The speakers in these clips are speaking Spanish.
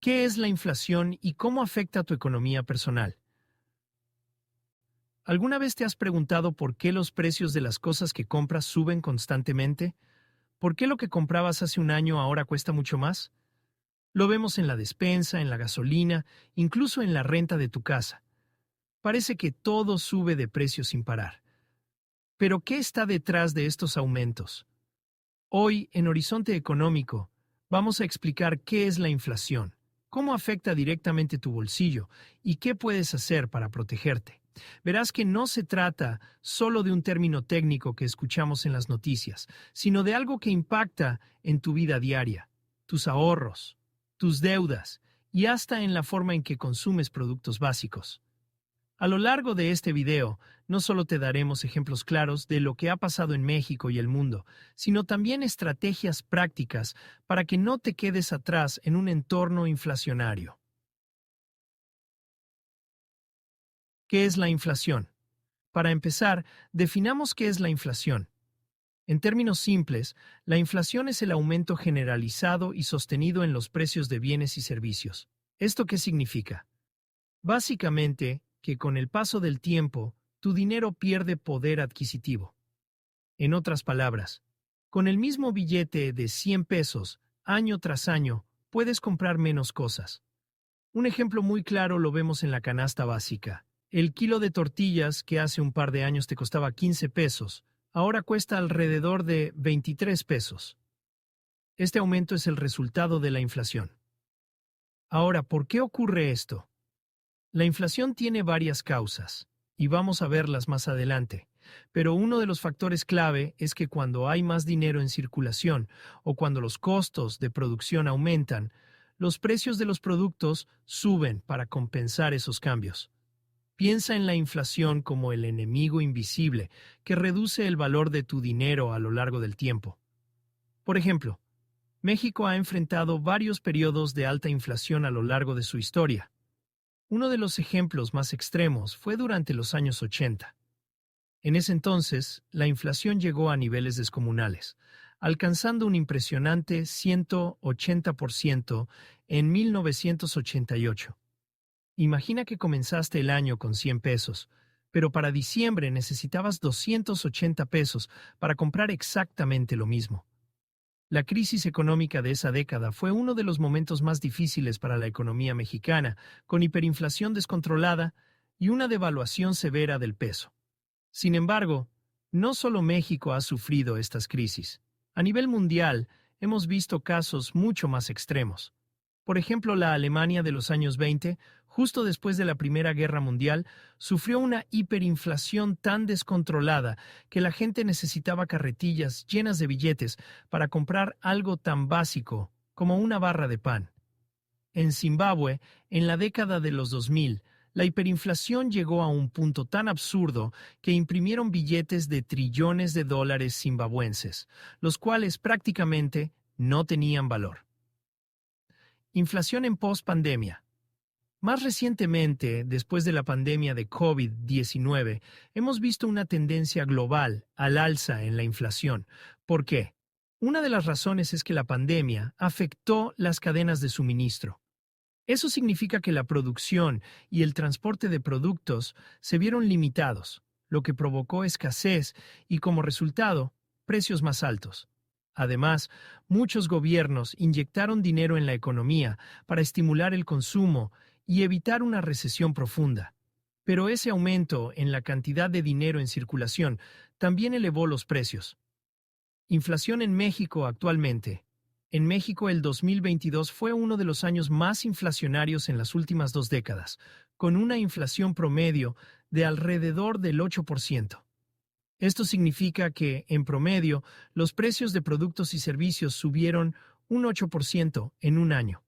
¿Qué es la inflación y cómo afecta a tu economía personal? ¿Alguna vez te has preguntado por qué los precios de las cosas que compras suben constantemente? ¿Por qué lo que comprabas hace un año ahora cuesta mucho más? Lo vemos en la despensa, en la gasolina, incluso en la renta de tu casa. Parece que todo sube de precio sin parar. Pero ¿qué está detrás de estos aumentos? Hoy, en Horizonte Económico, vamos a explicar qué es la inflación, cómo afecta directamente tu bolsillo y qué puedes hacer para protegerte. Verás que no se trata solo de un término técnico que escuchamos en las noticias, sino de algo que impacta en tu vida diaria, tus ahorros, tus deudas y hasta en la forma en que consumes productos básicos. A lo largo de este video, no solo te daremos ejemplos claros de lo que ha pasado en México y el mundo, sino también estrategias prácticas para que no te quedes atrás en un entorno inflacionario. ¿Qué es la inflación? Para empezar, definamos qué es la inflación. En términos simples, la inflación es el aumento generalizado y sostenido en los precios de bienes y servicios. ¿Esto qué significa? Básicamente, que con el paso del tiempo, tu dinero pierde poder adquisitivo. En otras palabras, con el mismo billete de 100 pesos, año tras año, puedes comprar menos cosas. Un ejemplo muy claro lo vemos en la canasta básica. El kilo de tortillas que hace un par de años te costaba 15 pesos, ahora cuesta alrededor de 23 pesos. Este aumento es el resultado de la inflación. Ahora, ¿por qué ocurre esto? La inflación tiene varias causas, y vamos a verlas más adelante, pero uno de los factores clave es que cuando hay más dinero en circulación o cuando los costos de producción aumentan, los precios de los productos suben para compensar esos cambios. Piensa en la inflación como el enemigo invisible que reduce el valor de tu dinero a lo largo del tiempo. Por ejemplo, México ha enfrentado varios periodos de alta inflación a lo largo de su historia. Uno de los ejemplos más extremos fue durante los años 80. En ese entonces, la inflación llegó a niveles descomunales, alcanzando un impresionante 180% en 1988. Imagina que comenzaste el año con 100 pesos, pero para diciembre necesitabas 280 pesos para comprar exactamente lo mismo. La crisis económica de esa década fue uno de los momentos más difíciles para la economía mexicana, con hiperinflación descontrolada y una devaluación severa del peso. Sin embargo, no solo México ha sufrido estas crisis. A nivel mundial, hemos visto casos mucho más extremos. Por ejemplo, la Alemania de los años 20, justo después de la Primera Guerra Mundial, sufrió una hiperinflación tan descontrolada que la gente necesitaba carretillas llenas de billetes para comprar algo tan básico como una barra de pan. En Zimbabue, en la década de los 2000, la hiperinflación llegó a un punto tan absurdo que imprimieron billetes de trillones de dólares zimbabuenses, los cuales prácticamente no tenían valor. Inflación en post-pandemia. Más recientemente, después de la pandemia de COVID-19, hemos visto una tendencia global al alza en la inflación. ¿Por qué? Una de las razones es que la pandemia afectó las cadenas de suministro. Eso significa que la producción y el transporte de productos se vieron limitados, lo que provocó escasez y, como resultado, precios más altos. Además, muchos gobiernos inyectaron dinero en la economía para estimular el consumo y evitar una recesión profunda. Pero ese aumento en la cantidad de dinero en circulación también elevó los precios. Inflación en México actualmente. En México, el 2022 fue uno de los años más inflacionarios en las últimas 2 décadas, con una inflación promedio de alrededor del 8%. Esto significa que, en promedio, los precios de productos y servicios subieron un 8% en un año.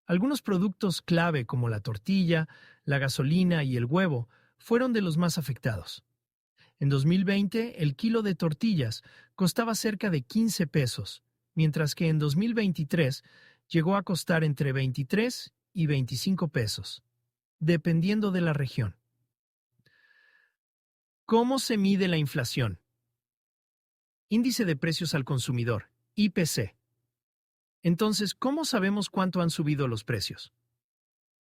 Algunos productos clave como la tortilla, la gasolina y el huevo fueron de los más afectados. En 2020, el kilo de tortillas costaba cerca de 15 pesos, mientras que en 2023 llegó a costar entre 23 y 25 pesos, dependiendo de la región. ¿Cómo se mide la inflación? Índice de precios al consumidor, IPC. Entonces, ¿cómo sabemos cuánto han subido los precios?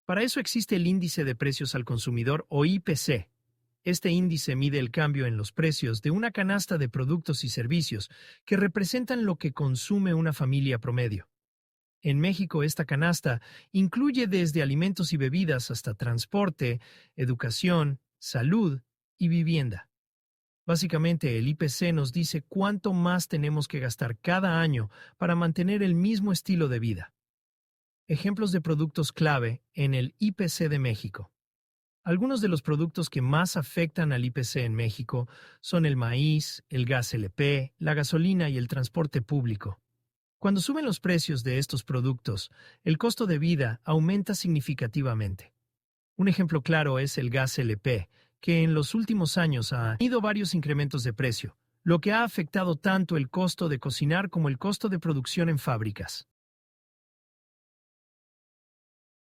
Para eso existe el índice de precios al consumidor o IPC. Este índice mide el cambio en los precios de una canasta de productos y servicios que representan lo que consume una familia promedio. En México, esta canasta incluye desde alimentos y bebidas hasta transporte, educación, salud y vivienda. Básicamente, el IPC nos dice cuánto más tenemos que gastar cada año para mantener el mismo estilo de vida. Ejemplos de productos clave en el IPC de México. Algunos de los productos que más afectan al IPC en México son el maíz, el gas LP, la gasolina y el transporte público. Cuando suben los precios de estos productos, el costo de vida aumenta significativamente. Un ejemplo claro es el gas LP, que en los últimos años ha tenido varios incrementos de precio, lo que ha afectado tanto el costo de cocinar como el costo de producción en fábricas.